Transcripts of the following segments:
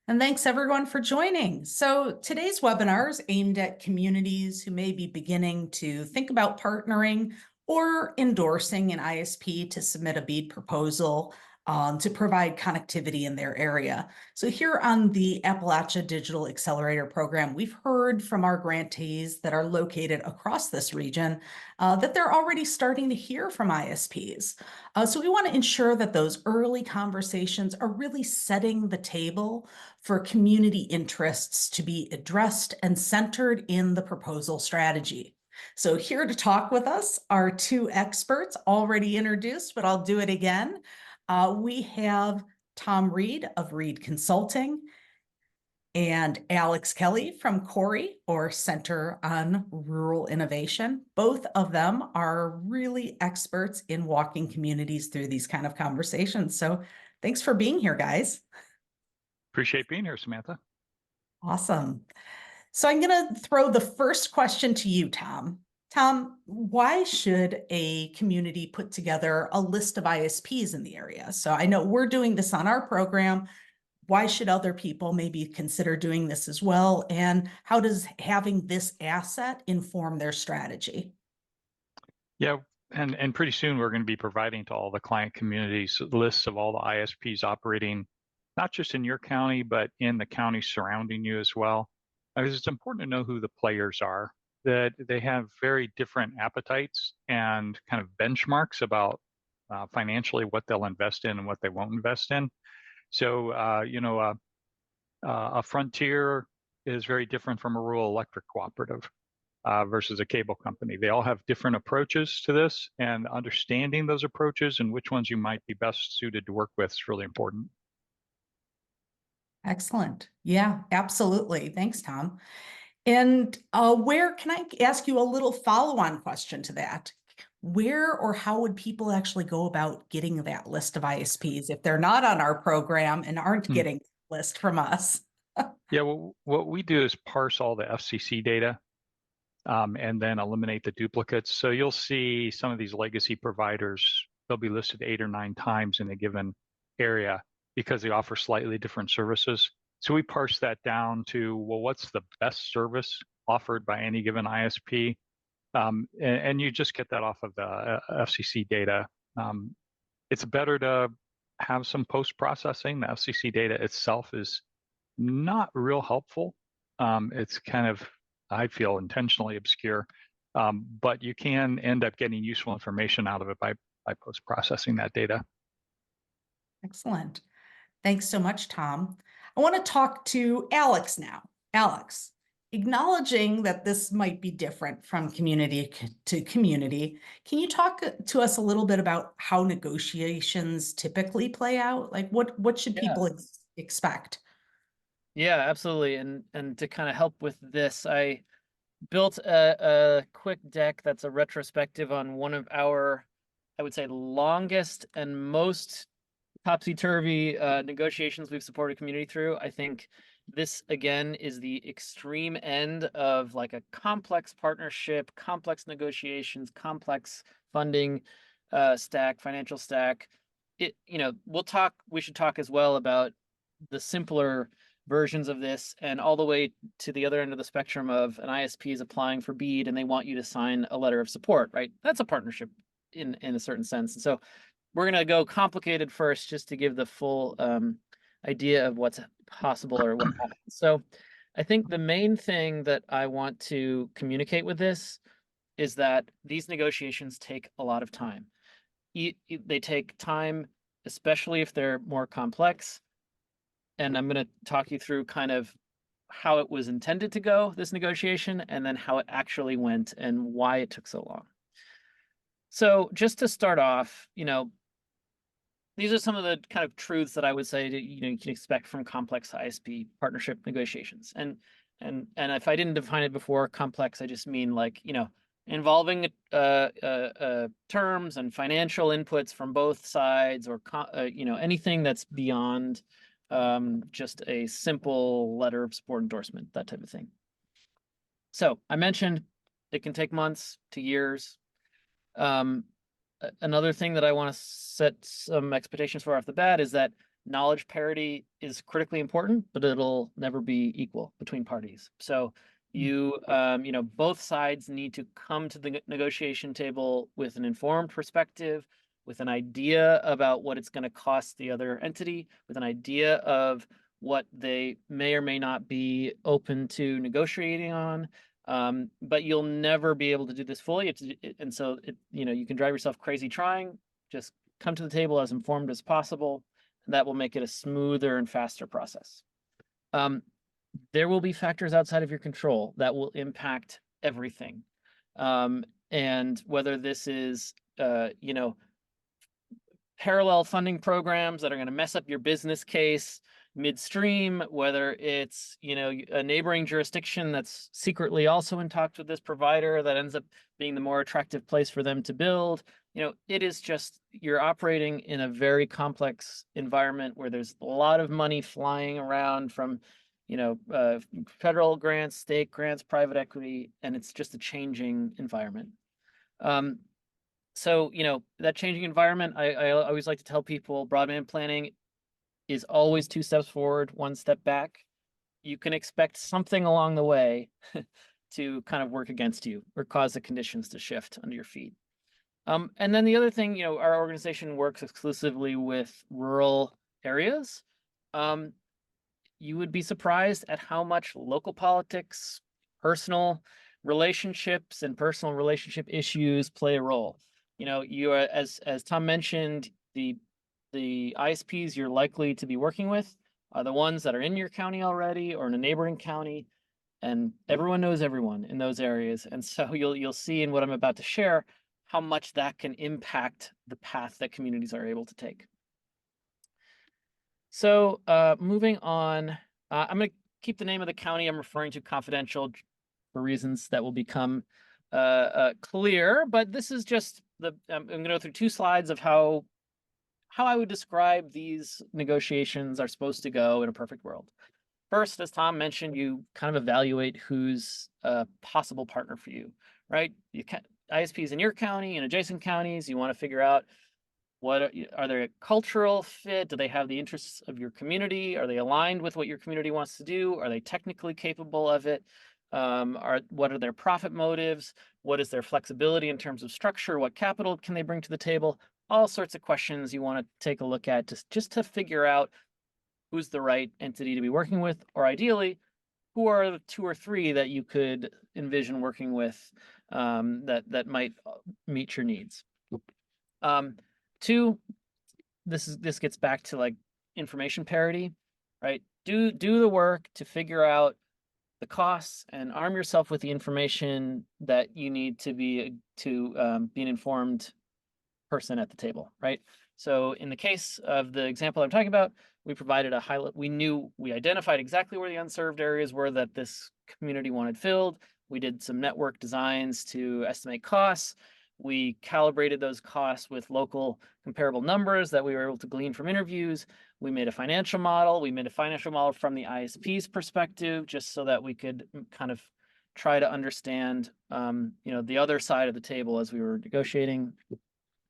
And thanks everyone for joining. So today's webinar is aimed at communities who may be beginning to think about partnering or endorsing an ISP to submit a BEAD proposal to provide connectivity in their area. So here on the Appalachia Digital Accelerator program, we've heard from our grantees that are located across this region that they're already starting to hear from ISPs. So we want to ensure that those early conversations are really setting the table for community interests to be addressed and centered in the proposal strategy. So here to talk with us are two experts already introduced, but I'll do it again. We have Tom Reid of Reid Consulting and Alex Kelley from CORI, or Center on Rural Innovation. Both of them are really experts in walking communities through these kind of conversations. So thanks for being here, guys. Appreciate being here, Samantha. Awesome. So I'm going to throw the first question to you, Tom. Tom, why should a community put together a list of ISPs in the area? So I know we're doing this on our program. Why should other people maybe consider doing this as well? And how does having this asset inform their strategy? Yeah, and pretty soon we're going to be providing to all the client communities lists of all the ISPs operating, not just in your county, but in the counties surrounding you as well. Because it's important to know who the players are, that they have very different appetites and kind of benchmarks about financially what they'll invest in and what they won't invest in. So, a frontier is very different from a rural electric cooperative versus a cable company. They all have different approaches to this, and understanding those approaches and which ones you might be best suited to work with is really important. Excellent. Yeah, absolutely. Thanks, Tom. And where can I ask you a little follow-on question to that? Where or how would people actually go about getting that list of ISPs if they're not on our program and aren't getting the list from us? Yeah, well, what we do is parse all the FCC data and then eliminate the duplicates. So you'll see some of these legacy providers, they'll be listed 8 or 9 times in a given area because they offer slightly different services. So we parse that down to, well, what's the best service offered by any given ISP? And you just get that off of the FCC data. It's better to have some post-processing. The FCC data itself is not real helpful. It's kind of, I feel, intentionally obscure, but you can end up getting useful information out of it by post-processing that data. Excellent. Thanks so much, Tom. I want to talk to Alex now. Alex, acknowledging that this might be different from community to community, can you talk to us a little bit about how negotiations typically play out? Like what should people expect? Yeah, absolutely. And to kind of help with this, I built a quick deck that's a retrospective on one of our, I would say, longest and most topsy-turvy negotiations we've supported community through. I think this, again, is the extreme end of like a complex partnership, complex negotiations, complex funding stack, financial stack. We should talk as well about the simpler versions of this, and all the way to the other end of the spectrum of an ISP is applying for BEAD and they want you to sign a letter of support, right? That's a partnership in a certain sense. And so we're going to go complicated first just to give the full idea of what's possible or what happens. So I think the main thing that I want to communicate with this is that these negotiations take a lot of time. They take time, especially if they're more complex. And I'm going to talk you through kind of how it was intended to go, this negotiation, and then how it actually went and why it took so long. So just to start off, these are some of the kind of truths that I would say that, you can expect from complex ISP partnership negotiations. And if I didn't define it before, complex, I just mean like, involving terms and financial inputs from both sides, or anything that's beyond just a simple letter of support endorsement, that type of thing. So I mentioned it can take months to years. Another thing that I want to set some expectations for off the bat is that knowledge parity is critically important, but it'll never be equal between parties. So you know, both sides need to come to the negotiation table with an informed perspective, with an idea about what it's going to cost the other entity, with an idea of what they may or may not be open to negotiating on. But you'll never be able to do this fully. And so, you know, you can drive yourself crazy trying. Just come to the table as informed as possible. And that will make it a smoother and faster process. There will be factors outside of your control that will impact everything. And whether this is, you know, parallel funding programs that are going to mess up your business case midstream, whether it's, you know, a neighboring jurisdiction that's secretly also in talks with this provider that ends up being the more attractive place for them to build. You know, it is just, you're operating in a very complex environment where there's a lot of money flying around from, you know, federal grants, state grants, private equity, and it's just a changing environment. So, you know, that changing environment, I always like to tell people broadband planning is always 2 steps forward, 1 step back. You can expect something along the way to kind of work against you or cause the conditions to shift under your feet. And then the other thing, you know, our organization works exclusively with rural areas. You would be surprised at how much local politics, personal relationships, and personal relationship issues play a role. You know, you are, as Tom mentioned, the ISPs you're likely to be working with are the ones that are in your county already or in a neighboring county, and everyone knows everyone in those areas. And so you'll see in what I'm about to share how much that can impact the path that communities are able to take. So moving on, I'm going to keep the name of the county I'm referring to confidential for reasons that will become clear, but this is just I'm going to go through 2 slides of how I would describe these negotiations are supposed to go in a perfect world. First, as Tom mentioned, you kind of evaluate who's a possible partner for you, right? ISPs in your county and adjacent counties, you want to figure out what are their cultural fit? Do they have the interests of your community? Are they aligned with what your community wants to do? Are they technically capable of it? What are their profit motives? What is their flexibility in terms of structure? What capital can they bring to the table? All sorts of questions you want to take a look at just to figure out who's the right entity to be working with, or ideally, who are the 2 or 3 that you could envision working with that might meet your needs. 2, this gets back to like information parity, right? Do the work to figure out the costs and arm yourself with the information that you need to be an informed person at the table, right? So in the case of the example I'm talking about, we provided we identified exactly where the unserved areas were that this community wanted filled. We did some network designs to estimate costs. We calibrated those costs with local comparable numbers that we were able to glean from interviews. We made a financial model. We made a financial model from the ISP's perspective, just so that we could kind of try to understand, you know, the other side of the table as we were negotiating.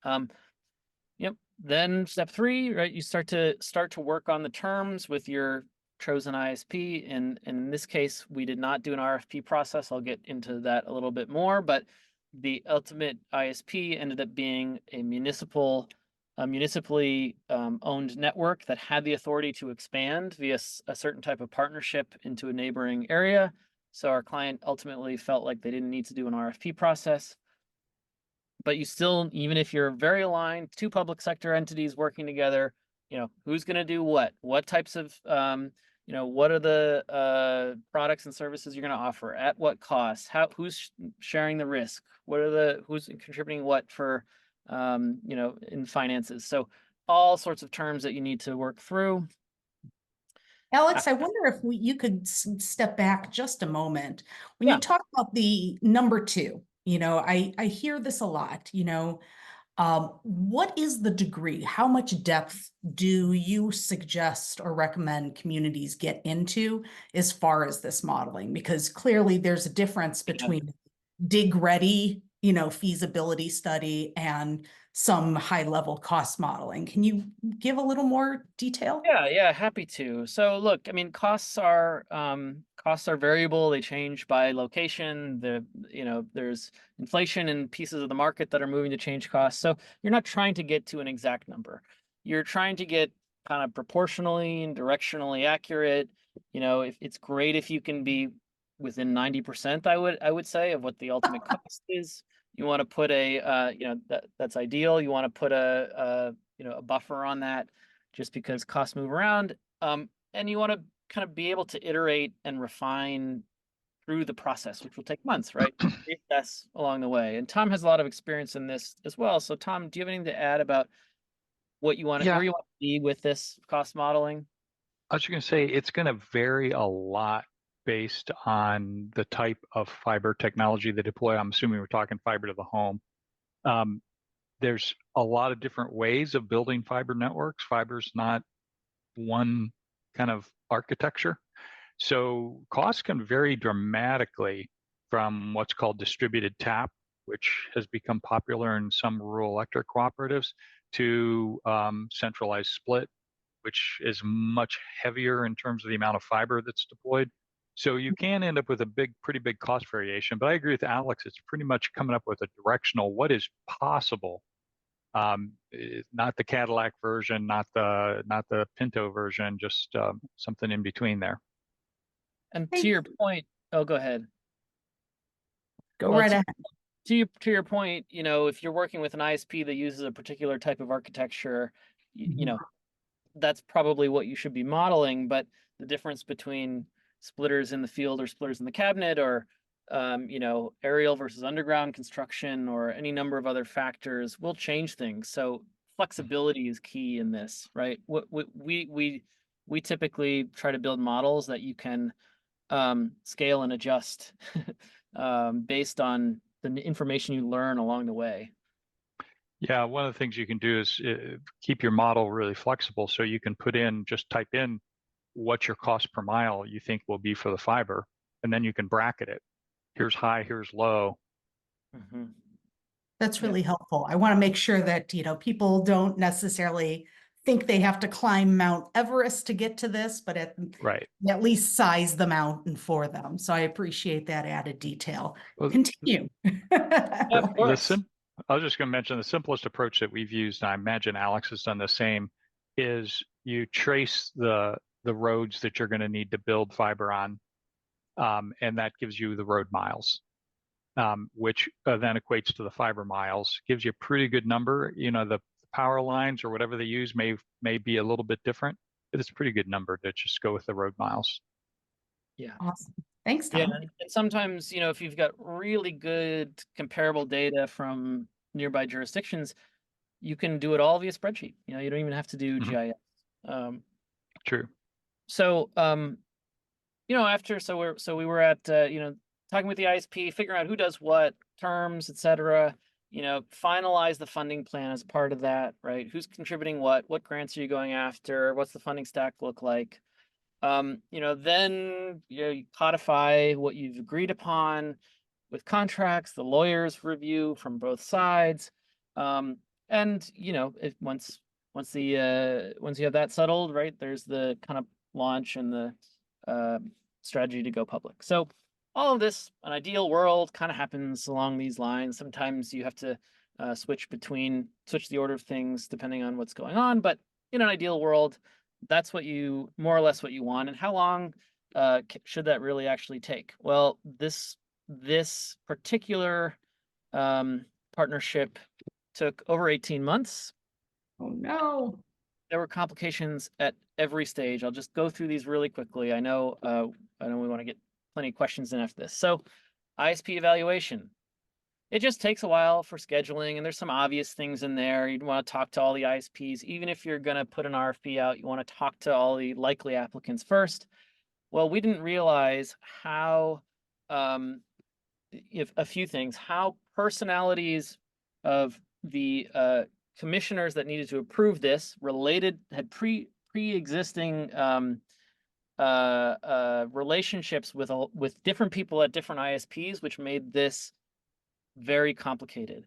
Yep. Then step 3, right? You start to work on the terms with your chosen ISP. And in this case, we did not do an RFP process. I'll get into that a little bit more, but the ultimate ISP ended up being a municipally owned network that had the authority to expand via a certain type of partnership into a neighboring area. So our client ultimately felt like they didn't need to do an RFP process. But you still, even if you're very aligned, 2 public sector entities working together, you know, who's going to do what types of, you know, what are the products and services you're going to offer, at what cost, who's sharing the risk, who's contributing what for, you know, in finances. So all sorts of terms that you need to work through. Alex, I wonder if you could step back just a moment. When you talk about the number 2, you know, I hear this a lot, you know, what is the degree? How much depth do you suggest or recommend communities get into as far as this modeling? Because clearly there's a difference between dig ready, you know, feasibility study and some high level cost modeling. Can you give a little more detail? Yeah, happy to. So look, I mean, costs are variable. They change by location. There's inflation in pieces of the market that are moving to change costs. So you're not trying to get to an exact number. You're trying to get kind of proportionally and directionally accurate. If it's great if you can be within 90%, I would say, of what the ultimate cost is. You want to put that's ideal. You want to put a buffer on that, just because costs move around. And you want to kind of be able to iterate and refine through the process, which will take months, right? That's along the way. And Tom has a lot of experience in this as well. So Tom, do you have anything to add about what you want, where you want to be with this cost modeling? I was going to say it's going to vary a lot based on the type of fiber technology they deploy. I'm assuming we're talking fiber to the home. There's a lot of different ways of building fiber networks. Fiber's not one kind of architecture. So costs can vary dramatically from what's called distributed tap, which has become popular in some rural electric cooperatives, to centralized split, which is much heavier in terms of the amount of fiber that's deployed. So you can end up with a pretty big cost variation. But I agree with Alex, it's pretty much coming up with a directional what is possible. Not the Cadillac version, not the Pinto version, just something in between there. And to your point, oh, go ahead. Go right ahead. To your point, if you're working with an ISP that uses a particular type of architecture, that's probably what you should be modeling. But the difference between splitters in the field or splitters in the cabinet, or aerial versus underground construction, or any number of other factors will change things. So flexibility is key in this, right? We typically try to build models that you can scale and adjust based on the information you learn along the way. Yeah, one of the things you can do is keep your model really flexible, so you can just type in what your cost per mile you think will be for the fiber, and then you can bracket it. Here's high, here's low. Mm-hmm. That's really helpful. I want to make sure that, people don't necessarily think they have to climb Mount Everest to get to this, but at least size the mountain for them. So I appreciate that added detail. Well, continue. Of course. I was just going to mention the simplest approach that we've used, and I imagine Alex has done the same, is you trace the roads that you're going to need to build fiber on, and that gives you the road miles, which then equates to the fiber miles. Gives you a pretty good number. The power lines or whatever they use may be a little bit different, but it's a pretty good number to just go with the road miles. Yeah. Awesome. Thanks, Tom. Yeah, and sometimes, if you've got really good comparable data from nearby jurisdictions, you can do it all via spreadsheet. You don't even have to do GIS. True. So, we were at, talking with the ISP, figuring out who does what, terms, etc. Finalize the funding plan as part of that, right? Who's contributing what grants are you going after? What's the funding stack look like? Then you codify what you've agreed upon with contracts, the lawyers review from both sides. And once you have that settled, right, there's the kind of launch and the strategy to go public. So all of this, an ideal world, kind of happens along these lines. Sometimes you have to switch the order of things depending on what's going on, but in an ideal world, that's more or less what you want. And how long should that really actually take? Well, this particular partnership took over 18 months. Oh no. There were complications at every stage. I'll just go through these really quickly. I know we want to get plenty of questions in after this. So ISP evaluation. It just takes a while for scheduling, and there's some obvious things in there. You'd want to talk to all the ISPs. Even if you're going to put an RFP out, you want to talk to all the likely applicants first. Well, we didn't realize how, if a few things, how personalities of the commissioners that needed to approve this had pre-existing relationships with different people at different ISPs, which made this very complicated.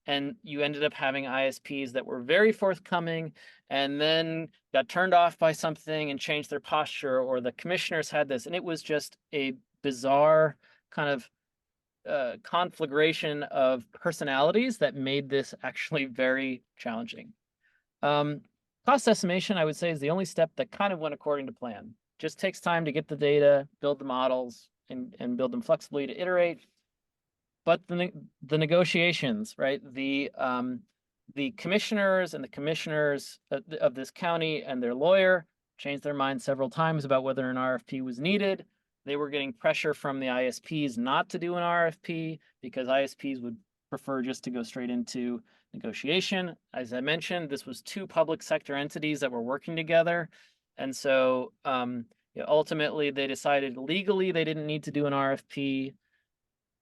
And you ended up having ISPs that were very forthcoming and then got turned off by something and changed their posture, or the commissioners had this. And it was just a bizarre kind of conflagration of personalities that made this actually very challenging. Cost estimation, I would say, is the only step that kind of went according to plan. Just takes time to get the data, build the models, and build them flexibly to iterate. But the negotiations, right? The commissioners and the commissioners of this county and their lawyer changed their mind several times about whether an RFP was needed. They were getting pressure from the ISPs not to do an RFP because ISPs would prefer just to go straight into negotiation. As I mentioned, this was two public sector entities that were working together. And so ultimately they decided legally they didn't need to do an RFP,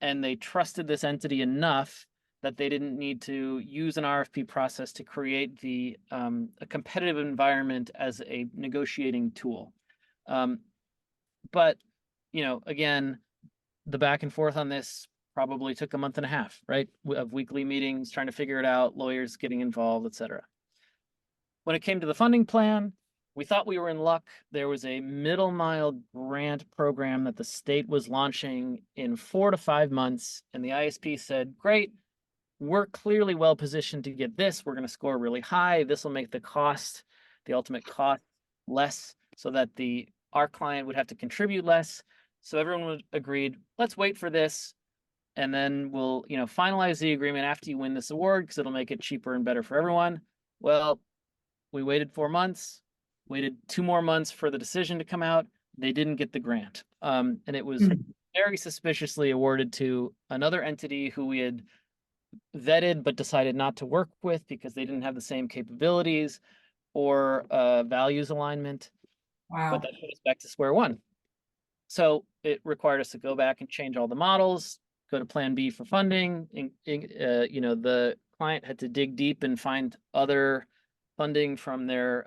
and they trusted this entity enough that they didn't need to use an RFP process to create a competitive environment as a negotiating tool. But again, the back and forth on this probably took a month and a half, right, of weekly meetings, trying to figure it out, lawyers getting involved, etc. When it came to the funding plan, we thought we were in luck. There was a middle mile grant program that the state was launching in 4 to 5 months, and the ISP said, great, we're clearly well positioned to get this. We're going to score really high. This will make the ultimate cost less, so that our client would have to contribute less. So everyone agreed, let's wait for this, and then we'll finalize the agreement after you win this award because it'll make it cheaper and better for everyone. Well, we waited 4 months, waited 2 more months for the decision to come out. They didn't get the grant. And it was very suspiciously awarded to another entity who we had vetted but decided not to work with because they didn't have the same capabilities or values alignment. Wow. But that put us back to square one. So it required us to go back and change all the models, go to plan B for funding. The client had to dig deep and find other funding from their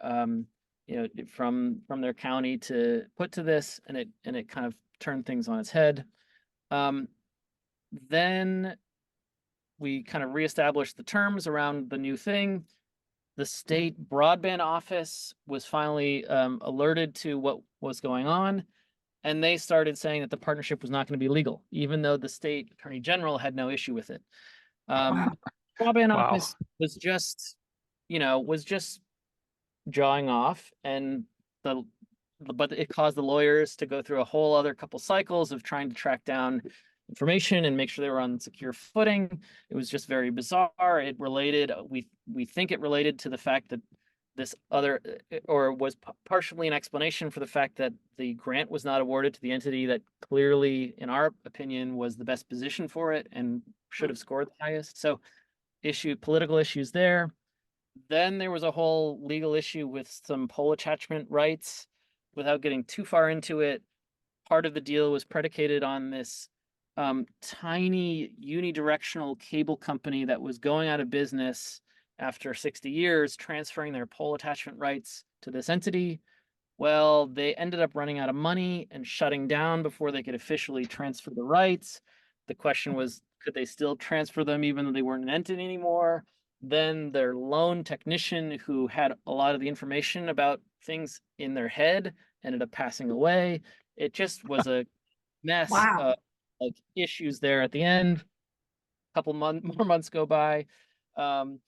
from their county to put to this, and it kind of turned things on its head. Then we kind of reestablished the terms around the new thing. The state broadband office was finally alerted to what was going on, and they started saying that the partnership was not going to be legal, even though the state attorney general had no issue with it. Broadband office was just jawing off, but it caused the lawyers to go through a whole other couple cycles of trying to track down information and make sure they were on secure footing. It was just very bizarre. It related, we think it related to the fact that this other, or was partially an explanation for the fact that the grant was not awarded to the entity that clearly, in our opinion, was the best position for it and should have scored the highest. So political issues there. Then there was a whole legal issue with some pole attachment rights. Without getting too far into it, part of the deal was predicated on this tiny unidirectional cable company that was going out of business after 60 years, transferring their pole attachment rights to this entity. Well, they ended up running out of money and shutting down before they could officially transfer the rights. The question was, could they still transfer them even though they weren't an entity anymore? Then their loan technician, who had a lot of the information about things in their head, ended up passing away. It just was a mess of issues there at the end. A couple more months go by. And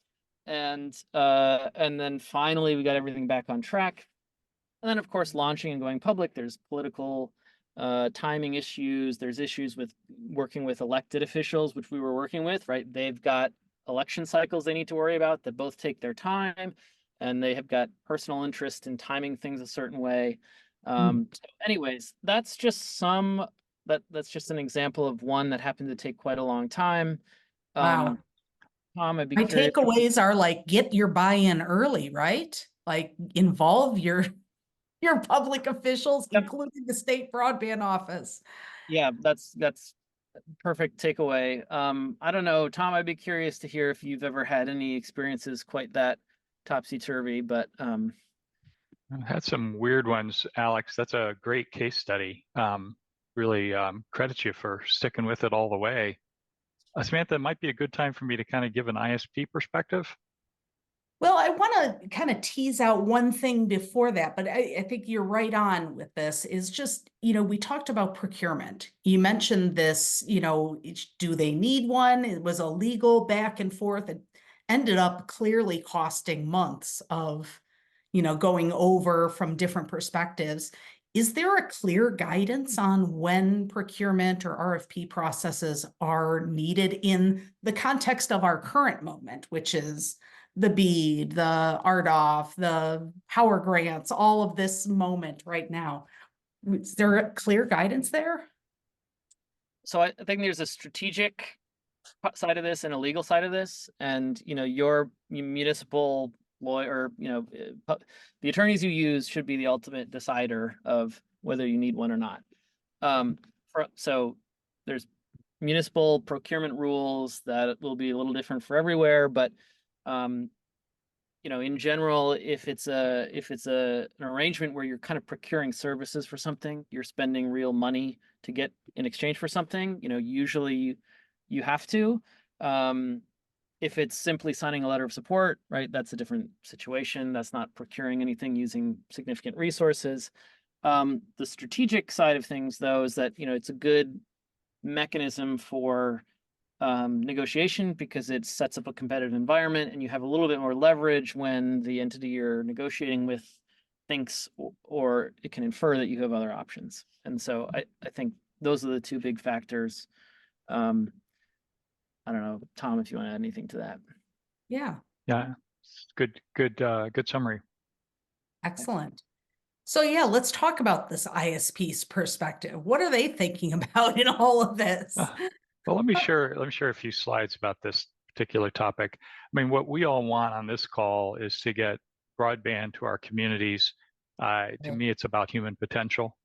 then finally we got everything back on track. And then, of course, launching and going public, there's political timing issues. There's issues with working with elected officials, which we were working with, right? They've got election cycles they need to worry about that both take their time, and they have got personal interest in timing things a certain way. So anyways, that's just that's just an example of one that happened to take quite a long time. Wow. Tom, I'd be My curious. takeaways are like, get your buy-in early, right? Like involve your public officials, including the state broadband office. Yeah, that's perfect takeaway. I don't know, Tom, I'd be curious to hear if you've ever had any experiences quite that topsy-turvy, but I've had some weird ones, Alex. That's a great case study. Really credit you for sticking with it all the way. Samantha, it might be a good time for me to kind of give an ISP perspective. Well, I want to kind of tease out one thing before that, but I think you're right on with this is just, we talked about procurement. You mentioned this, do they need one? It was a legal back and forth. It ended up clearly costing months of, going over from different perspectives. Is there a clear guidance on when procurement or RFP processes are needed in the context of our current moment, which is the BEAD, the RDOF, the power grants, all of this moment right now? Is there a clear guidance there? So I think there's a strategic side of this and a legal side of this, and your municipal lawyer, the attorneys you use should be the ultimate decider of whether you need one or not. So there's municipal procurement rules that will be a little different for everywhere, but in general, if it's an arrangement where you're kind of procuring services for something, you're spending real money to get in exchange for something, usually you have to. If it's simply signing a letter of support, right, that's a different situation. That's not procuring anything using significant resources. The strategic side of things, though, is that it's a good mechanism for negotiation because it sets up a competitive environment, and you have a little bit more leverage when the entity you're negotiating with thinks or it can infer that you have other options. And so I think those are the two big factors. I don't know, Tom, if you want to add anything to that. Yeah. Yeah, good summary. Excellent. So yeah, let's talk about this ISP's perspective. What are they thinking about in all of this? Well, let me share a few slides about this particular topic. I mean, what we all want on this call is to get broadband to our communities. To me, it's about human potential.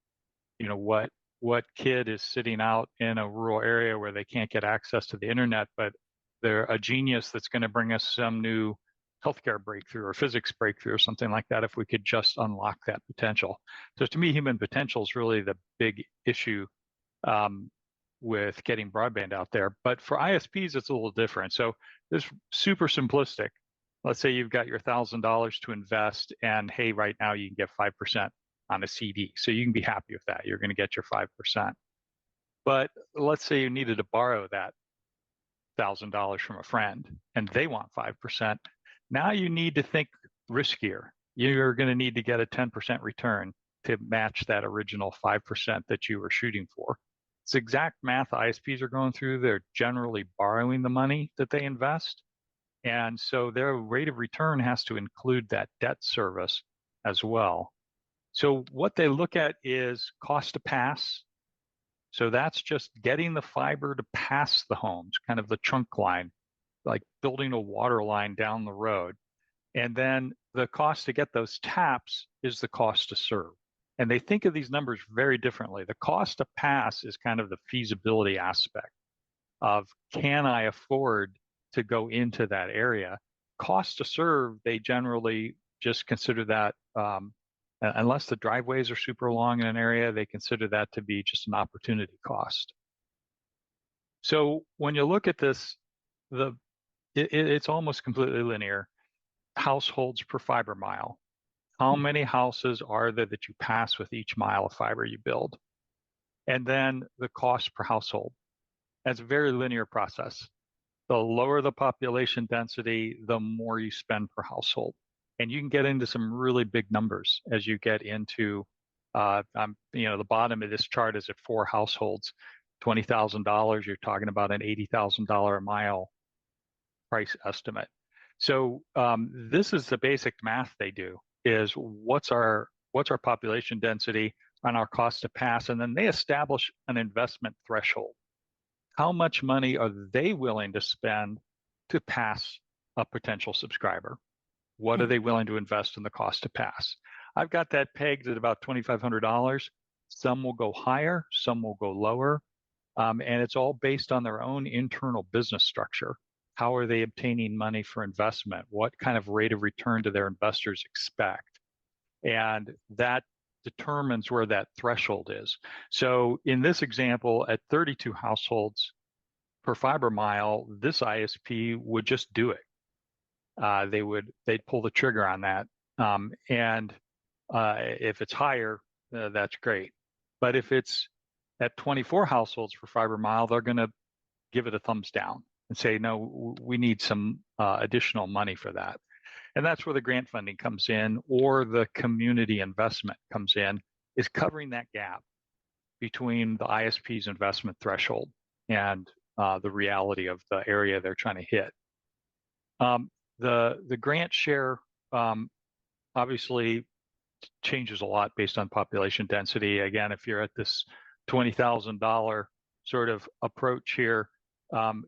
What kid is sitting out in a rural area where they can't get access to the internet, but they're a genius that's going to bring us some new healthcare breakthrough or physics breakthrough or something like that if we could just unlock that potential. So to me, human potential is really the big issue with getting broadband out there. But for ISPs, it's a little different. So this super simplistic. Let's say you've got your $1,000 to invest, and hey, right now you can get 5% on a CD. So you can be happy with that. You're going to get your 5%. But let's say you needed to borrow that $1,000 from a friend and they want 5%. Now you need to think riskier. You're going to need to get a 10% return to match that original 5% that you were shooting for. It's exact math ISPs are going through. They're generally borrowing the money that they invest. And so their rate of return has to include that debt service as well. So what they look at is cost to pass. So that's just getting the fiber to pass the homes, kind of the trunk line, like building a water line down the road. And then the cost to get those taps is the cost to serve. And they think of these numbers very differently. The cost to pass is kind of the feasibility aspect of, can I afford to go into that area? Cost to serve, they generally just consider that, unless the driveways are super long in an area, they consider that to be just an opportunity cost. So when you look at this, it's almost completely linear. Households per fiber mile. How many houses are there that you pass with each mile of fiber you build? And then the cost per household. That's a very linear process. The lower the population density, the more you spend per household. And you can get into some really big numbers as you get into, the bottom of this chart is at 4 households, $20,000, you're talking about an $80,000 a mile price estimate. So this is the basic math they do, is what's our population density and our cost to pass, and then they establish an investment threshold. How much money are they willing to spend to pass a potential subscriber? What are they willing to invest in the cost to pass? I've got that pegged at about $2,500. Some will go higher, some will go lower, and it's all based on their own internal business structure. How are they obtaining money for investment? What kind of rate of return do their investors expect? And that determines where that threshold is. So in this example, at 32 households per fiber mile, this ISP would just do it. They'd pull the trigger on that. And if it's higher, that's great. But if it's at 24 households per fiber mile, they're going to give it a thumbs down and say, no, we need some additional money for that. And that's where the grant funding comes in, or the community investment comes in, is covering that gap between the ISP's investment threshold and the reality of the area they're trying to hit. The grant share obviously changes a lot based on population density. Again, if you're at this $20,000 sort of approach here,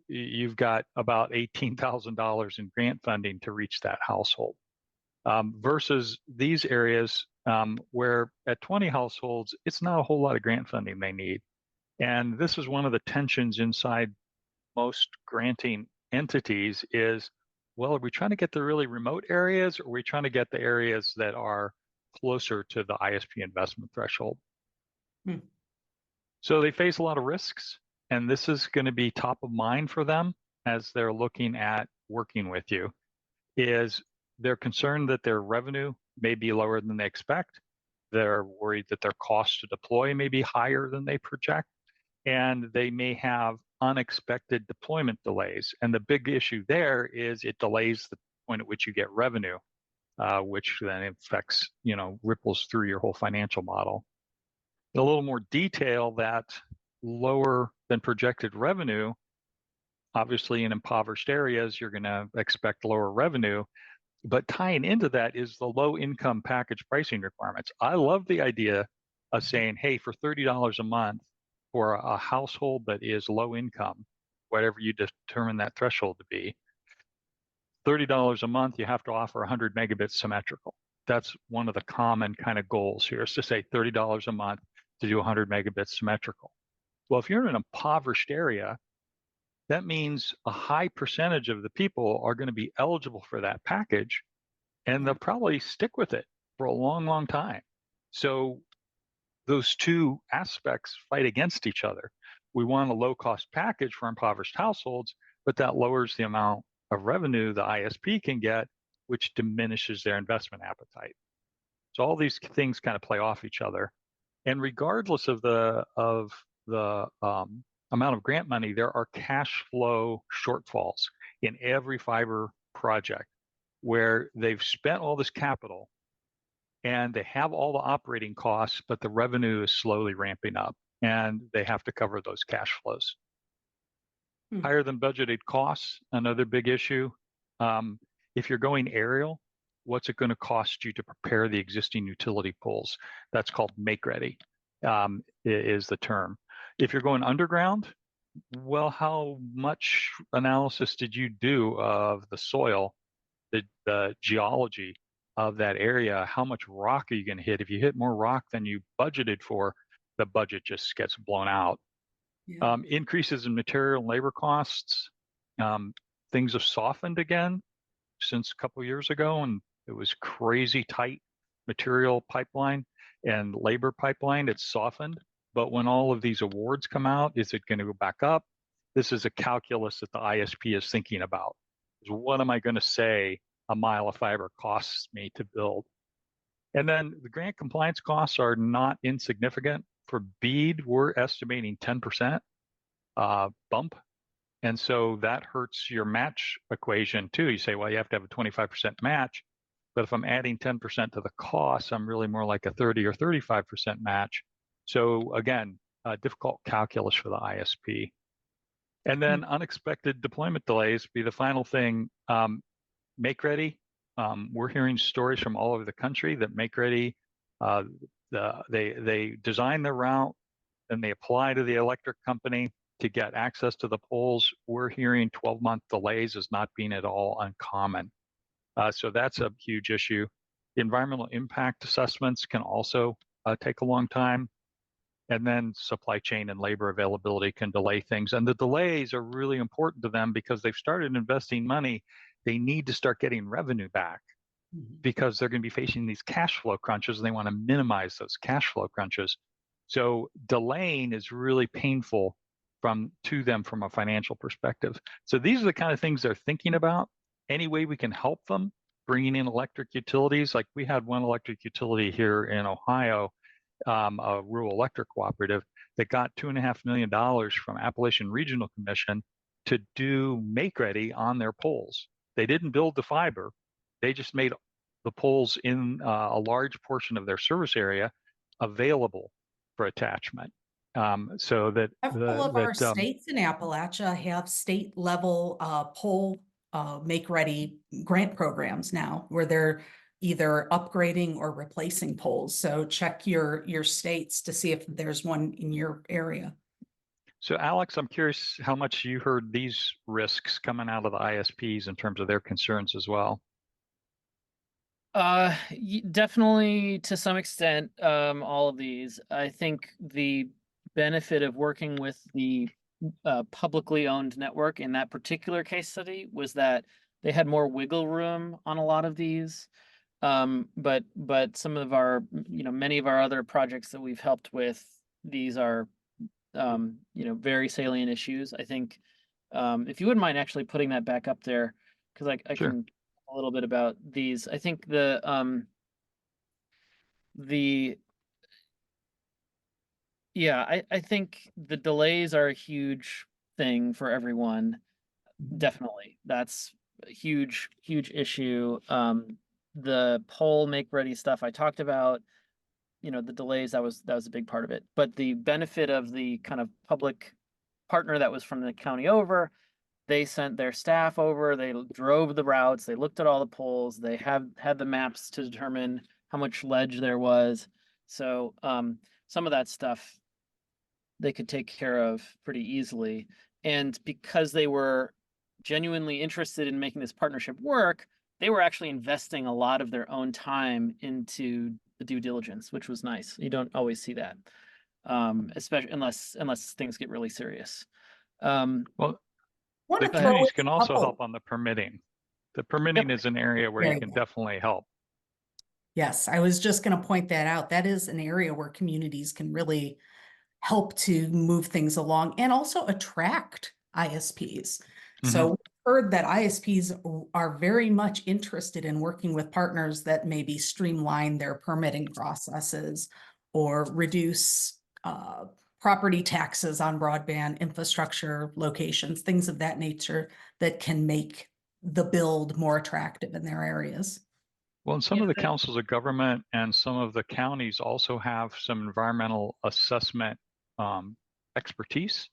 you've got about $18,000 in grant funding to reach that household. Versus these areas where at 20 households, it's not a whole lot of grant funding they need. And this is one of the tensions inside most granting entities is, well, are we trying to get the really remote areas, or are we trying to get the areas that are closer to the ISP investment threshold? So they face a lot of risks, and this is going to be top of mind for them as they're looking at working with you. Is they're concerned that their revenue may be lower than they expect. They're worried that their cost to deploy may be higher than they project, and they may have unexpected deployment delays. And the big issue there is it delays the point at which you get revenue, which then affects, ripples through your whole financial model. A little more detail, that lower than projected revenue, obviously in impoverished areas, you're going to expect lower revenue. But tying into that is the low income package pricing requirements. I love the idea of saying, hey, for $30 a month for a household that is low income, whatever you determine that threshold to be, $30 a month, you have to offer 100 megabits symmetrical. That's one of the common kind of goals here, is to say $30 a month to do 100 megabits symmetrical. Well, if you're in an impoverished area, that means a high percentage of the people are going to be eligible for that package, and they'll probably stick with it for a long, long time. So those two aspects fight against each other. We want a low-cost package for impoverished households, but that lowers the amount of revenue the ISP can get, which diminishes their investment appetite. So all these things kind of play off each other. And regardless of the amount of grant money, there are cash flow shortfalls in every fiber project where they've spent all this capital and they have all the operating costs, but the revenue is slowly ramping up and they have to cover those cash flows. Higher than budgeted costs, another big issue. If you're going aerial, what's it going to cost you to prepare the existing utility poles? That's called make ready, is the term. If you're going underground, well, how much analysis did you do of the soil, the geology of that area? How much rock are you going to hit? If you hit more rock than you budgeted for, the budget just gets blown out. Yeah. Increases in material and labor costs. Things have softened again since a couple of years ago, and it was crazy tight material pipeline and labor pipeline. It's softened. But when all of these awards come out, is it going to go back up? This is a calculus that the ISP is thinking about. What am I going to say a mile of fiber costs me to build? And then the grant compliance costs are not insignificant. For BEAD, we're estimating 10% bump. And so that hurts your match equation too. You say, well, you have to have a 25% match. But if I'm adding 10% to the cost, I'm really more like a 30 or 35% match. So again, difficult calculus for the ISP. And then unexpected deployment delays be the final thing. Make ready. We're hearing stories from all over the country that make ready. They design the route and they apply to the electric company to get access to the poles. We're hearing 12-month delays as not being at all uncommon. So that's a huge issue. Environmental impact assessments can also take a long time. And then supply chain and labor availability can delay things. And the delays are really important to them because they've started investing money. They need to start getting revenue back because they're going to be facing these cash flow crunches, and they want to minimize those cash flow crunches. So delaying is really painful to them from a financial perspective. So these are the kind of things they're thinking about. Any way we can help them, bringing in electric utilities. Like we had one electric utility here in Ohio, a rural electric cooperative that got $2.5 million from Appalachian Regional Commission to do make ready on their poles. They didn't build the fiber. They just made the poles in a large portion of their service area available for attachment. So that Several of our states in Appalachia have state level pole make ready grant programs now where they're either upgrading or replacing poles. So check your states to see if there's one in your area. So Alex, I'm curious how much you heard these risks coming out of the ISPs in terms of their concerns as well. Definitely to some extent, all of these. I think the benefit of working with the publicly owned network in that particular case study was that they had more wiggle room on a lot of these. But some of our, many of our other projects that we've helped with, these are, very salient issues. I think, if you wouldn't mind actually putting that back up there, because I Sure. can a little bit about these. I think I think the delays are a huge thing for everyone. Definitely. That's a huge issue. The pole make ready stuff I talked about, the delays, that was a big part of it. But the benefit of the kind of public partner that was from the county over, they sent their staff over, they drove the routes, they looked at all the poles, they had the maps to determine how much ledge there was. So some of that stuff they could take care of pretty easily. And because they were genuinely interested in making this partnership work, they were actually investing a lot of their own time into the due diligence, which was nice. You don't always see that, especially unless things get really serious. Well, Want the to throw communities in can a also couple- help on the permitting. The permitting is an area where There you you can go. definitely help. Yes, I was just going to point that out. That is an area where communities can really help to move things along and also attract ISPs. So we've heard that ISPs are very much interested in working with partners that maybe streamline their permitting processes or reduce property taxes on broadband infrastructure locations, things of that nature that can make the build more attractive in their areas. Well, and some of the councils of government and some of the counties also have some environmental assessment expertise.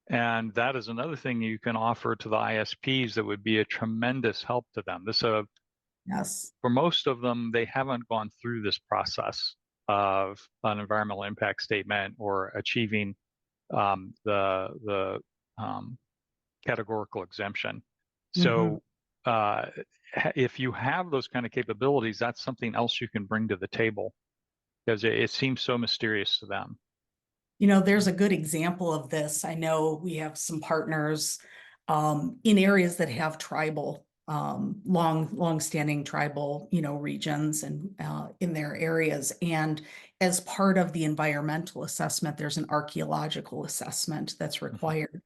And that is another thing you can offer to the ISPs that would be a tremendous help to them. Yes. For most of them, they haven't gone through this process of an environmental impact statement or achieving the categorical exemption. So if you have those kind of capabilities, that's something else you can bring to the table because it seems so mysterious to them. There's a good example of this. I know we have some partners in areas that have tribal, long-standing tribal, regions and in their areas. And as part of the environmental assessment, there's an archaeological assessment that's required.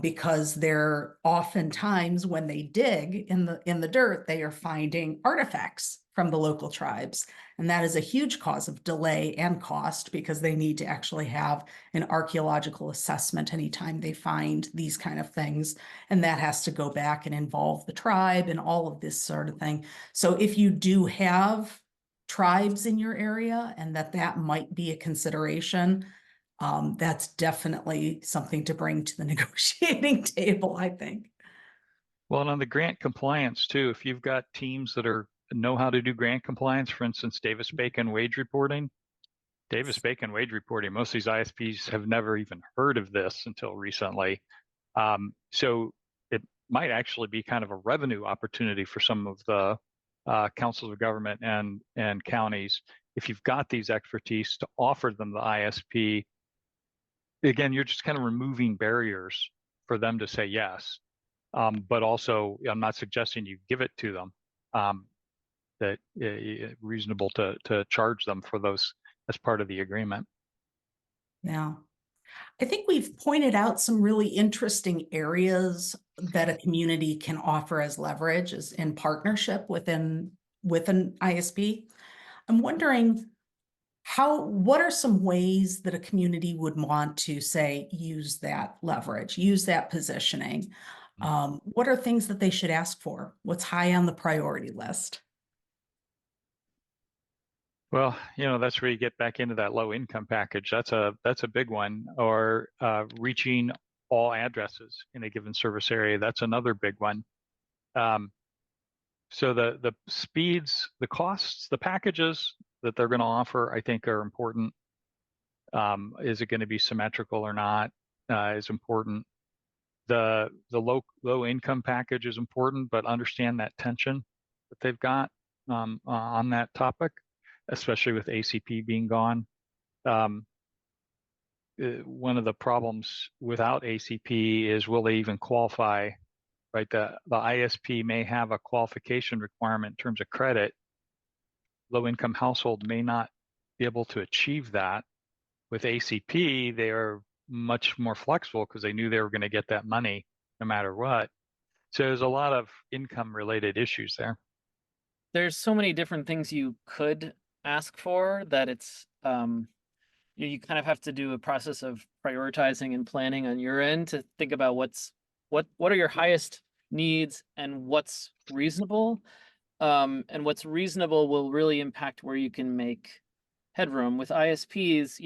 Because they're oftentimes when they dig in the dirt, they are finding artifacts from the local tribes. And that is a huge cause of delay and cost because they need to actually have an archaeological assessment anytime they find these kind of things. And that has to go back and involve the tribe and all of this sort of thing. So if you do have tribes in your area and that might be a consideration, that's definitely something to bring to the negotiating table, I think. Well, and on the grant compliance too, if you've got teams that know how to do grant compliance, for instance, Davis-Bacon wage reporting, most of these ISPs have never even heard of this until recently. So it might actually be kind of a revenue opportunity for some of the councils of government and counties. If you've got these expertise to offer them the ISP, again, you're just kind of removing barriers for them to say yes. But also, I'm not suggesting you give it to them. That reasonable to charge them for those as part of the agreement. Yeah. I think we've pointed out some really interesting areas that a community can offer as leverage as in partnership with an ISP. I'm wondering what are some ways that a community would want to say, use that leverage, use that positioning? What are things that they should ask for? What's high on the priority list? Well, that's where you get back into that low income package. That's a big one. Or reaching all addresses in a given service area. That's another big one. So the speeds, the costs, the packages that they're going to offer, I think are important. Is it going to be symmetrical or not? Is important. The low income package is important, but understand that tension that they've got on that topic, especially with ACP being gone. One of the problems without ACP is, will they even qualify? Right, the ISP may have a qualification requirement in terms of credit. Low income household may not be able to achieve that. With ACP, they are much more flexible because they knew they were going to get that money no matter what. So there's a lot of income related issues there. There's so many different things you could ask for that it's you kind of have to do a process of prioritizing and planning on your end to think about what are your highest needs and what's reasonable. And what's reasonable will really impact where you can make headroom. With ISPs,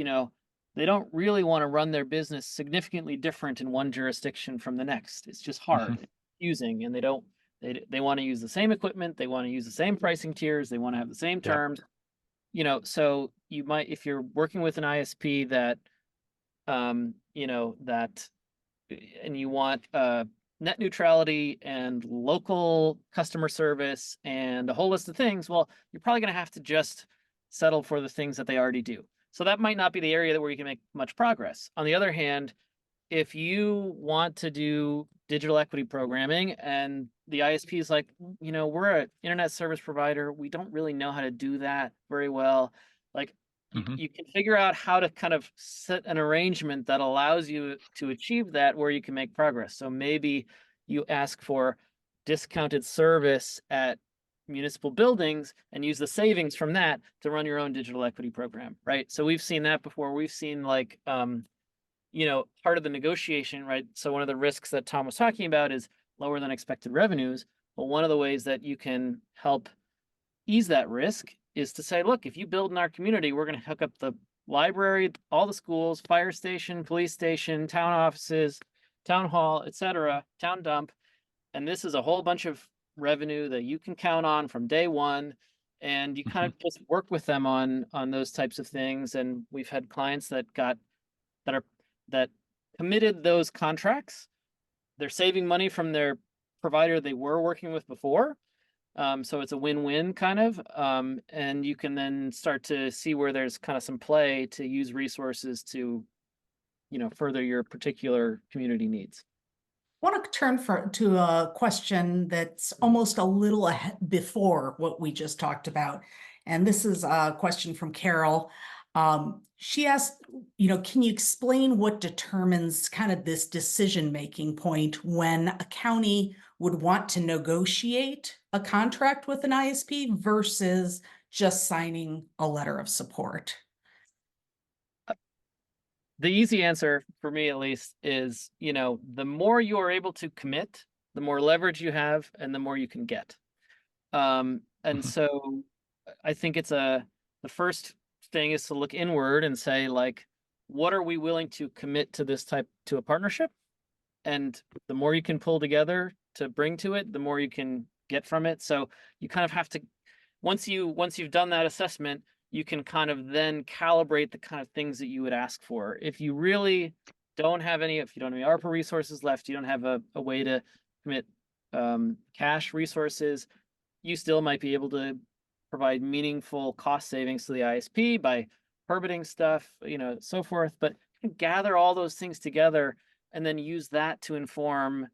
they don't really want to run their business significantly different in one jurisdiction from the next. It's just hard using, and they want to use the same equipment, they want to use the same pricing tiers, they want to have the same terms. So you might, if you're working with an ISP that and you want net neutrality and local customer service and a whole list of things, well, you're probably going to have to just settle for the things that they already do. So that might not be the area where you can make much progress. On the other hand, if you want to do digital equity programming and the ISP is like, we're an internet service provider, we don't really know how to do that very well. Like, you can figure out how to kind of set an arrangement that allows you to achieve that where you can make progress. So maybe you ask for discounted service at municipal buildings and use the savings from that to run your own digital equity program, right? So we've seen that before. We've seen like, part of the negotiation, right? So one of the risks that Tom was talking about is lower than expected revenues. But one of the ways that you can help ease that risk is to say, look, if you build in our community, we're going to hook up the library, all the schools, fire station, police station, town offices, town hall, etc., town dump. And this is a whole bunch of revenue that you can count on from day one. And you kind of just work with them on those types of things. And we've had clients that committed those contracts. They're saving money from their provider they were working with before. So it's a win-win kind of, and you can then start to see where there's kind of some play to use resources to, further your particular community needs. I want to turn to a question that's almost a little ahead before what we just talked about. And this is a question from Carol. She asked, can you explain what determines kind of this decision-making point when a county would want to negotiate a contract with an ISP versus just signing a letter of support? The easy answer for me, at least, is, the more you are able to commit, the more leverage you have and the more you can get. So I think the first thing is to look inward and say, like, what are we willing to commit to a partnership? And the more you can pull together to bring to it, the more you can get from it. So you kind of have to, once you've done that assessment, you can kind of then calibrate the kind of things that you would ask for. If you really don't have any, if you don't have any ARPA resources left, you don't have a way to commit cash resources, you still might be able to provide meaningful cost savings to the ISP by permitting stuff, so forth. But gather all those things together and then use that to inform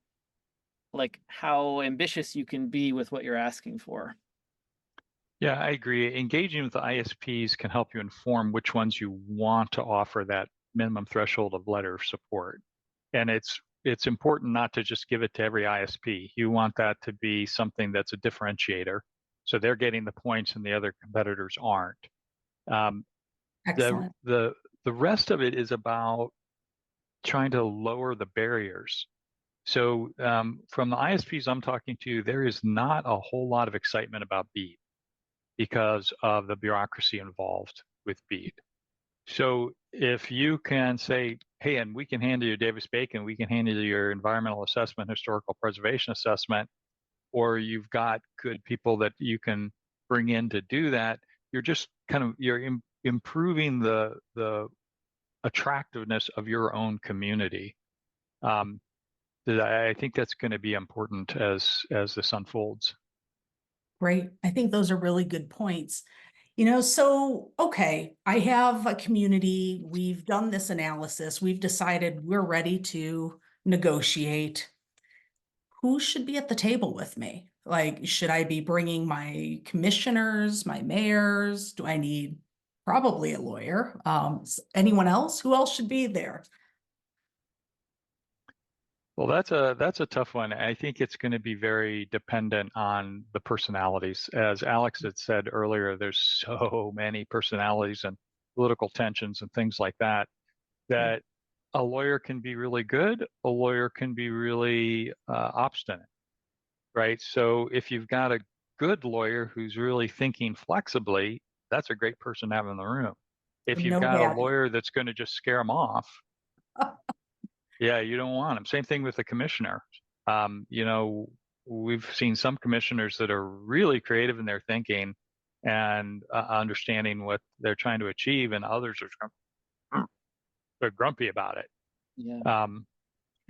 like how ambitious you can be with what you're asking for. Yeah, I agree. Engaging with the ISPs can help you inform which ones you want to offer that minimum threshold of letter of support. And it's important not to just give it to every ISP. You want that to be something that's a differentiator. So they're getting the points and the other competitors aren't. Excellent. The rest of it is about trying to lower the barriers. So from the ISPs I'm talking to, there is not a whole lot of excitement about BEAD because of the bureaucracy involved with BEAD. So if you can say, hey, and we can handle your Davis-Bacon, we can handle your environmental assessment, historical preservation assessment, or you've got good people that you can bring in to do that, you're just kind of, improving the attractiveness of your own community. I think that's going to be important as this unfolds. Great. I think those are really good points. So, okay, I have a community. We've done this analysis. We've decided we're ready to negotiate. Who should be at the table with me? Like, should I be bringing my commissioners, my mayors? Do I need probably a lawyer? Anyone else? Who else should be there? Well, that's a tough one. I think it's going to be very dependent on the personalities. As Alex had said earlier, there's so many personalities and political tensions and things like that, that a lawyer can be really good, a lawyer can be really obstinate, right? So if you've got a good lawyer who's really thinking flexibly, that's a great person to have in the room. If you've No got a bad. lawyer that's going to just scare them off, yeah, you don't want them. Same thing with the commissioner. We've seen some commissioners that are really creative in their thinking and understanding what they're trying to achieve, and others are they're grumpy about it. Yeah.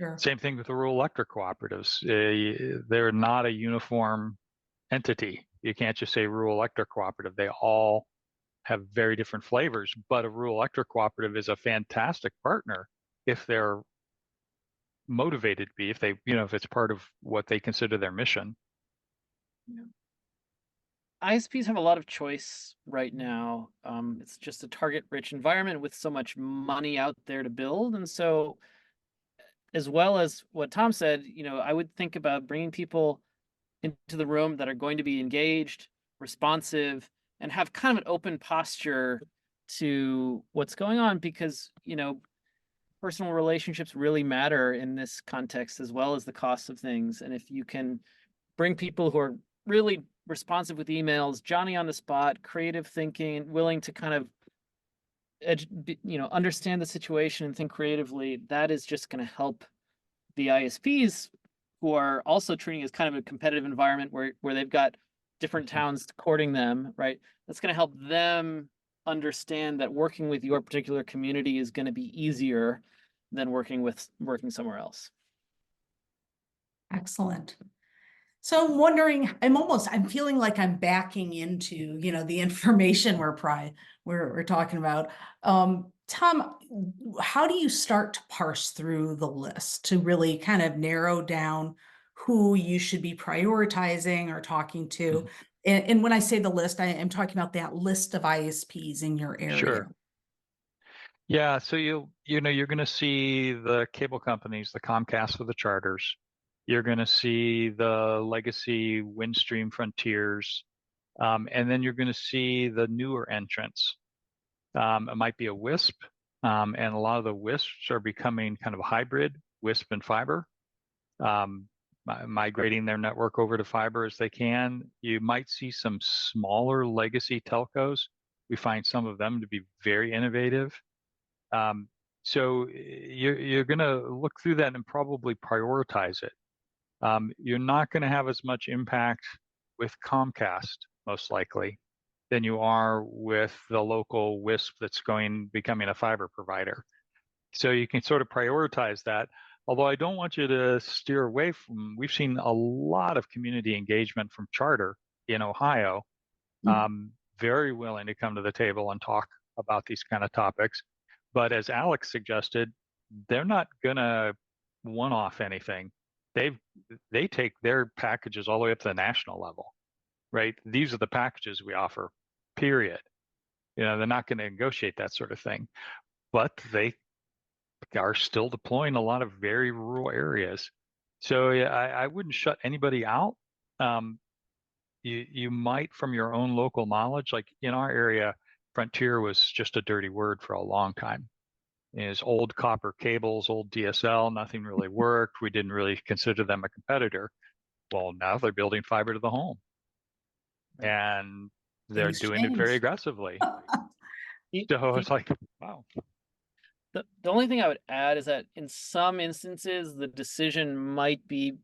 Sure. Same thing with the rural electric cooperatives. They're not a uniform entity. You can't just say rural electric cooperative. They all have very different flavors, but a rural electric cooperative is a fantastic partner if they're motivated to be, if it's part of what they consider their mission. Yeah. ISPs have a lot of choice right now. It's just a target-rich environment with so much money out there to build. And so, as well as what Tom said, I would think about bringing people into the room that are going to be engaged, responsive, and have kind of an open posture to what's going on, because, personal relationships really matter in this context, as well as the cost of things. And if you can bring people who are really responsive with emails, Johnny on the spot, creative thinking, willing to kind of understand the situation and think creatively, that is just going to help the ISPs, who are also treating it as kind of a competitive environment where they've got different towns courting them, right? That's going to help them understand that working with your particular community is going to be easier than working somewhere else. Excellent. So I'm wondering, I'm feeling like I'm backing into, the information we're talking about. Tom, how do you start to parse through the list to really kind of narrow down who you should be prioritizing or talking to? And when I say the list, I am talking about that list of ISPs in your area. Sure. Yeah, so you're going to see the cable companies, the Comcast with the charters. You're going to see the legacy Windstream Frontiers, and then you're going to see the newer entrants. It might be a WISP, and a lot of the WISPs are becoming kind of a hybrid, WISP and fiber, migrating their network over to fiber as they can. You might see some smaller legacy telcos. We find some of them to be very innovative. So you're going to look through that and probably prioritize it. You're not going to have as much impact with Comcast, most likely, than you are with the local WISP that's becoming a fiber provider. So you can sort of prioritize that. Although I don't want you to steer away from, we've seen a lot of community engagement from Charter in Ohio, very willing to come to the table and talk about these kind of topics. But as Alex suggested, they're not going to one-off anything. They take their packages all the way up to the national level, right? These are the packages we offer, period. They're not going to negotiate that sort of thing, but they are still deploying a lot of very rural areas. So yeah, I wouldn't shut anybody out. You might, from your own local knowledge, like in our area, Frontier was just a dirty word for a long time. Is old copper cables, old DSL, nothing really worked. We didn't really consider them a competitor. Well, now they're building fiber to the home, and they're Things doing it very change. aggressively. The, So the, it's like, wow. the only thing I would add is that in some instances, the decision might be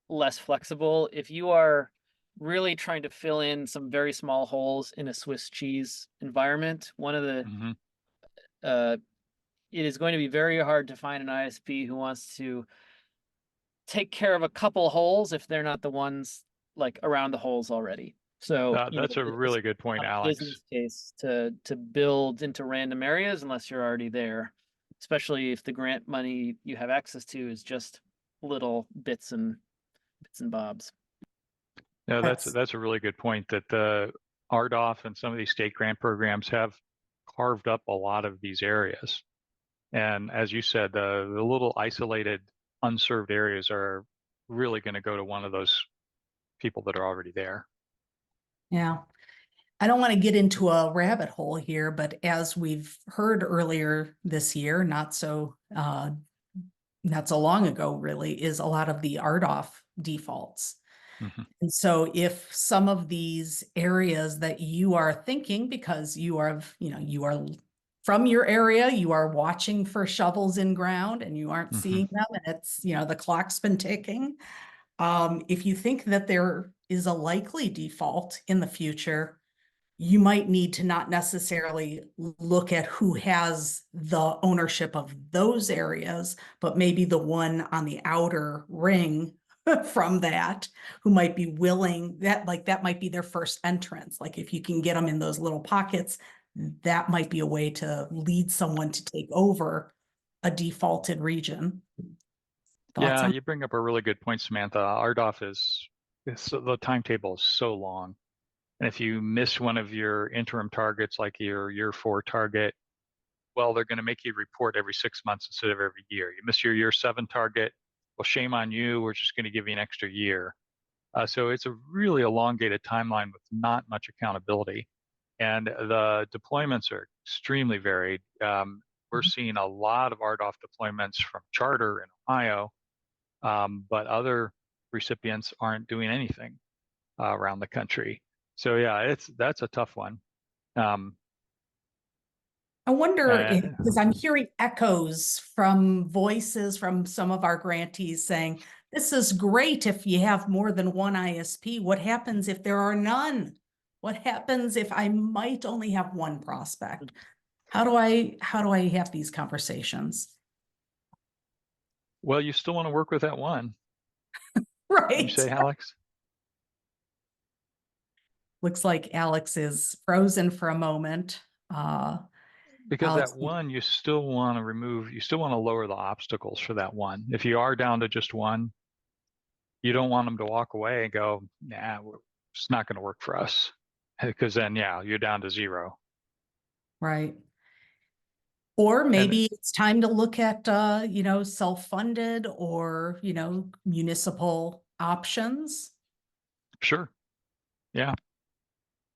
less flexible. If you are really trying to fill in some very small holes in a Swiss cheese environment, one of the Mm-hmm. it is going to be very hard to find an ISP who wants to take care of a couple holes if they're not the ones like around the holes already. So That's a really good point, not a Alex. business case to build into random areas unless you're already there, especially if the grant money you have access to is just little bits and bobs. No, that's a really good point, that the RDOF and some of these state grant programs have carved up a lot of these areas. And as you said, the little isolated, unserved areas are really going to go to one of those people that are already there. Yeah. I don't want to get into a rabbit hole here, but as we've heard earlier this year, not so long ago, really, is a lot of the RDOF defaults. Mm-hmm. And so if some of these areas that you are thinking, because you are from your area, you are watching for shovels in ground and you aren't seeing them, and it's, the clock's been ticking. If you think that there is a likely default in the future, you might need to not necessarily look at who has the ownership of those areas, but maybe the one on the outer ring from that, who might be willing, that might be their first entrance. Like if you can get them in those little pockets, that might be a way to lead someone to take over a defaulted region. Yeah, you bring up a really good point, Samantha. RDOF is the timetable is so long. And if you miss one of your interim targets, like your year 4 target, well, they're going to make you report every 6 months instead of every year. You miss your year 7 target, well, shame on you. We're just going to give you an extra year. So it's a really elongated timeline with not much accountability. And the deployments are extremely varied. We're seeing a lot of RDOF deployments from Charter in Ohio, but other recipients aren't doing anything around the country. So yeah, that's a tough one. I wonder because I'm hearing echoes from voices from some of our grantees saying, this is great if you have more than one ISP. What happens if there are none? What happens if I might only have one prospect? How do I have these conversations? Well, you still want to work with that one. Right. You say, Alex? Looks like Alex is frozen for a moment. Because Alex, that one, you still want to lower the obstacles for that one. If you are down to just one, you don't want them to walk away and go, nah, it's not going to work for us. Because then, yeah, you're down to 0. right. Or maybe it's time to look at, self-funded or, municipal options. Sure. Yeah.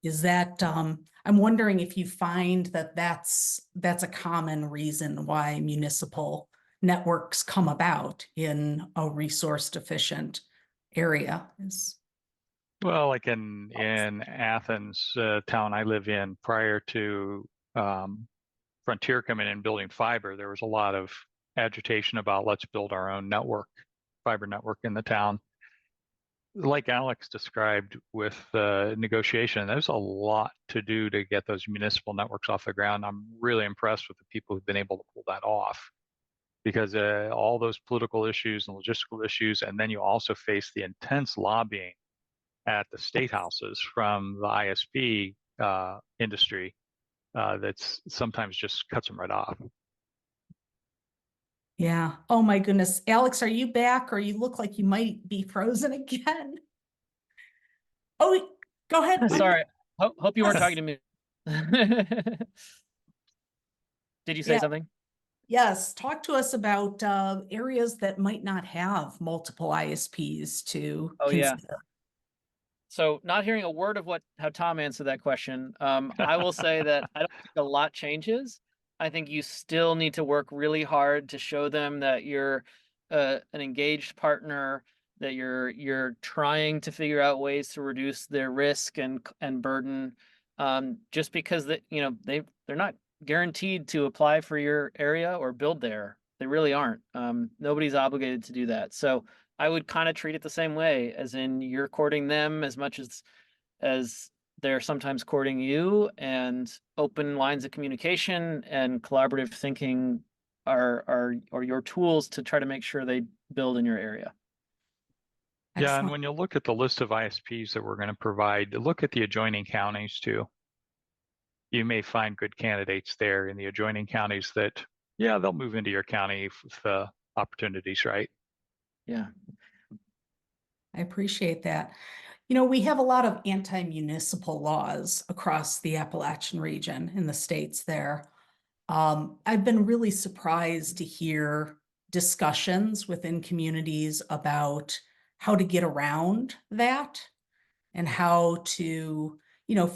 Is that, I'm wondering if you find that that's a common reason why municipal networks come about in a resource deficient area. Well, like in Athens, town I live in, prior to Frontier coming in and building fiber, there was a lot of agitation about let's build our own fiber network in the town. Like Alex described with the negotiation, there's a lot to do to get those municipal networks off the ground. I'm really impressed with the people who've been able to pull that off, because all those political issues and logistical issues, and then you also face the intense lobbying at the state houses from the ISP industry that's sometimes just cuts them right off. Yeah. Oh my goodness. Alex, are you back, or you look like you might be frozen again? Oh, go ahead. Sorry. Hope you weren't talking to me. Did you say something? Yes, talk to us about areas that might not have multiple ISPs to Oh yeah. consider. So not hearing a word of how Tom answered that question, I will say that I don't think a lot changes. I think you still need to work really hard to show them that you're an engaged partner, that you're trying to figure out ways to reduce their risk and burden. Just because they're not guaranteed to apply for your area or build there. They really aren't. Nobody's obligated to do that. So I would kind of treat it the same way, as in you're courting them as much as they're sometimes courting you, and open lines of communication and collaborative thinking are your tools to try to make sure they build in your area. Yeah, and Excellent. when you look at the list of ISPs that we're going to provide, look at the adjoining counties too. You may find good candidates there in the adjoining counties that, yeah, they'll move into your county if the opportunity's right. Yeah. I appreciate that. You know, we have a lot of anti-municipal laws across the Appalachian region in the states there. I've been really surprised to hear discussions within communities about how to get around that and how to,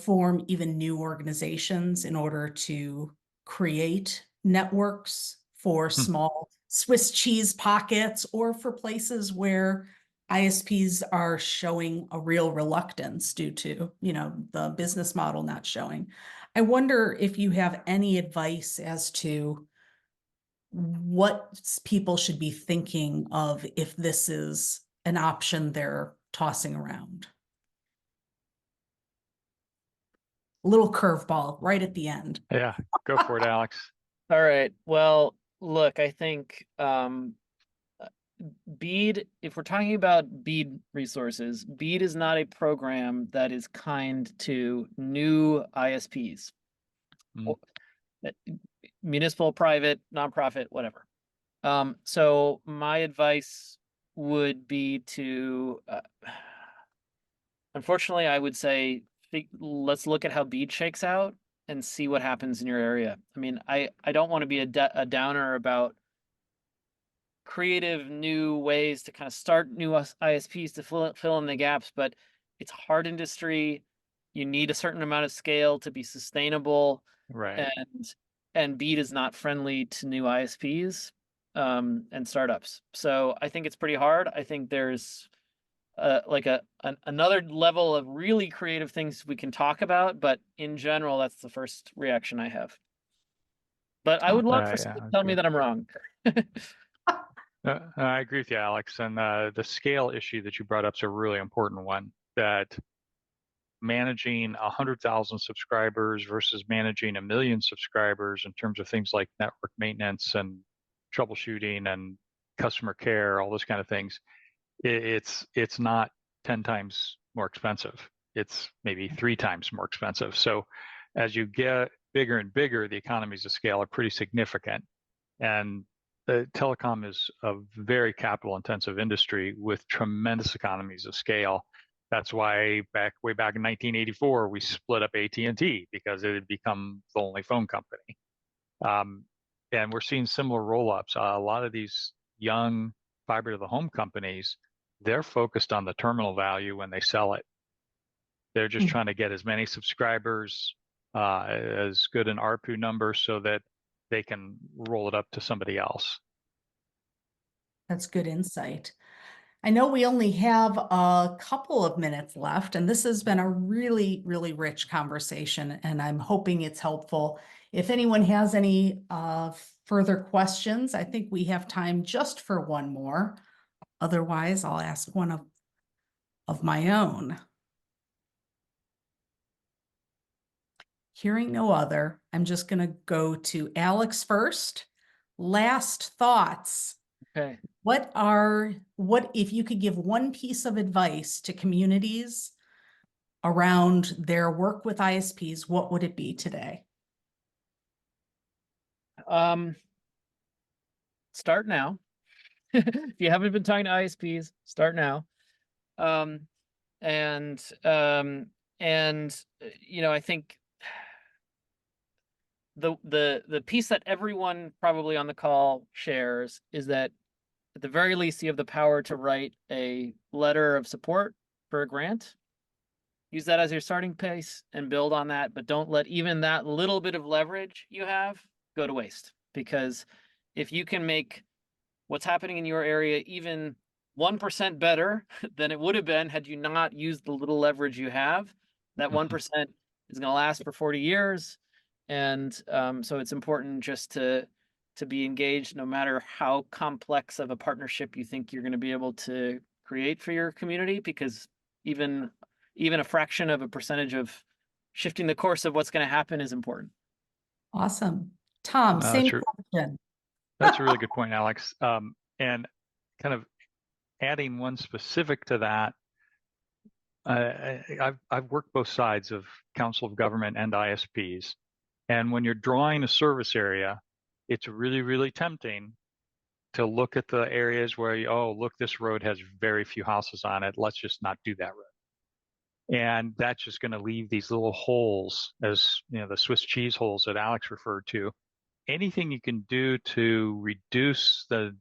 form even new organizations in order to create networks for Hmm. small Swiss cheese pockets or for places where ISPs are showing a real reluctance due to, the business model not showing. I wonder if you have any advice as to what people should be thinking of if this is an option they're tossing around. A little curveball right at the end. Yeah, go for it, Alex. All right. Well, look, I think BEAD, if we're talking about BEAD resources, BEAD is not a program that is kind to new ISPs. Mm. Municipal, private, nonprofit, whatever. So my advice would be to, unfortunately, I would say, let's look at how BEAD shakes out and see what happens in your area. I mean, I don't want to be a downer about creative new ways to kind of start new ISPs to fill in the gaps, but it's hard industry. You need a certain amount of scale to be sustainable, Right. and BEAD is not friendly to new ISPs and startups. So I think it's pretty hard. I think there's like another level of really creative things we can talk about, but in general, that's the first reaction I have. But I would love for someone to tell me that I'm wrong. I agree with you, Alex. And the scale issue that you brought up is a really important one, that managing 100,000 subscribers versus managing 1 million subscribers in terms of things like network maintenance and troubleshooting and customer care, all those kind of things, it's not 10 times more expensive. It's maybe 3 times more expensive. So as you get bigger and bigger, the economies of scale are pretty significant. And the telecom is a very capital intensive industry with tremendous economies of scale. That's why way back in 1984, we split up AT&T because it had become the only phone company. And we're seeing similar roll-ups. A lot of these young fiber to the home companies, they're focused on the terminal value when they sell it. They're just trying to get as many subscribers, as good an ARPU number so that they can roll it up to somebody else. That's good insight. I know we only have a couple of minutes left, and this has been a really, really rich conversation, and I'm hoping it's helpful. If anyone has any further questions, I think we have time just for one more. Otherwise, I'll ask one of my own. Hearing no other, I'm just going to go to Alex first. Last thoughts. Okay. What if you could give one piece of advice to communities around their work with ISPs, what would it be today? Start now. If you haven't been talking to ISPs, start now. I think the piece that everyone probably on the call shares is that at the very least, you have the power to write a letter of support for a grant. Use that as your starting pace and build on that, but don't let even that little bit of leverage you have go to waste. Because if you can make what's happening in your area even 1% better than it would have been had you not used the little leverage you have, that 1% is going to last for 40 years. And so it's important just to be engaged no matter how complex of a partnership you think you're going to be able to create for your community, because even a fraction of a percentage of shifting the course of what's going to happen is important. Awesome. Tom, same question. That's a really good point, Alex. And kind of adding one specific to that, I've worked both sides of Council of Government and ISPs. And when you're drawing a service area, it's really, really tempting to look at the areas where, oh, look, this road has very few houses on it. Let's just not do that road. And that's just going to leave these little holes, as you know, the Swiss cheese holes that Alex referred to. Anything you can do to reduce the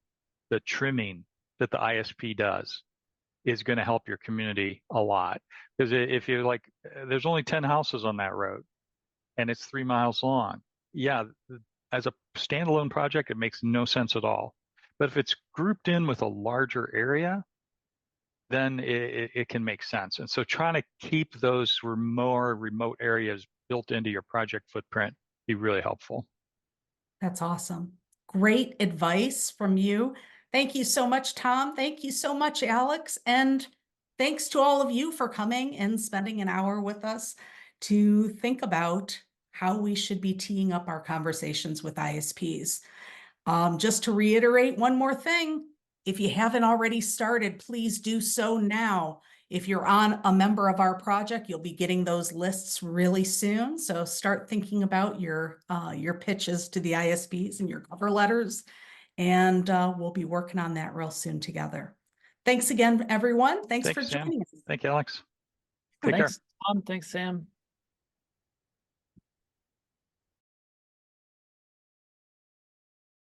trimming that the ISP does is going to help your community a lot. Because if you're like, there's only 10 houses on that road and it's 3 miles long. Yeah, as a standalone project, it makes no sense at all. But if it's grouped in with a larger area, then it can make sense. And so trying to keep those more remote areas built into your project footprint be really helpful. That's awesome. Great advice from you. Thank you so much, Tom. Thank you so much, Alex. And thanks to all of you for coming and spending an hour with us to think about how we should be teeing up our conversations with ISPs. Just to reiterate one more thing, if you haven't already started, please do so now. If you're a member of our project, you'll be getting those lists really soon. So start thinking about your pitches to the ISPs and your cover letters. And we'll be working on that real soon together. Thanks again, everyone. Thanks for joining us. Thank you, Alex. Take Thanks, care. Tom. Thanks, Sam.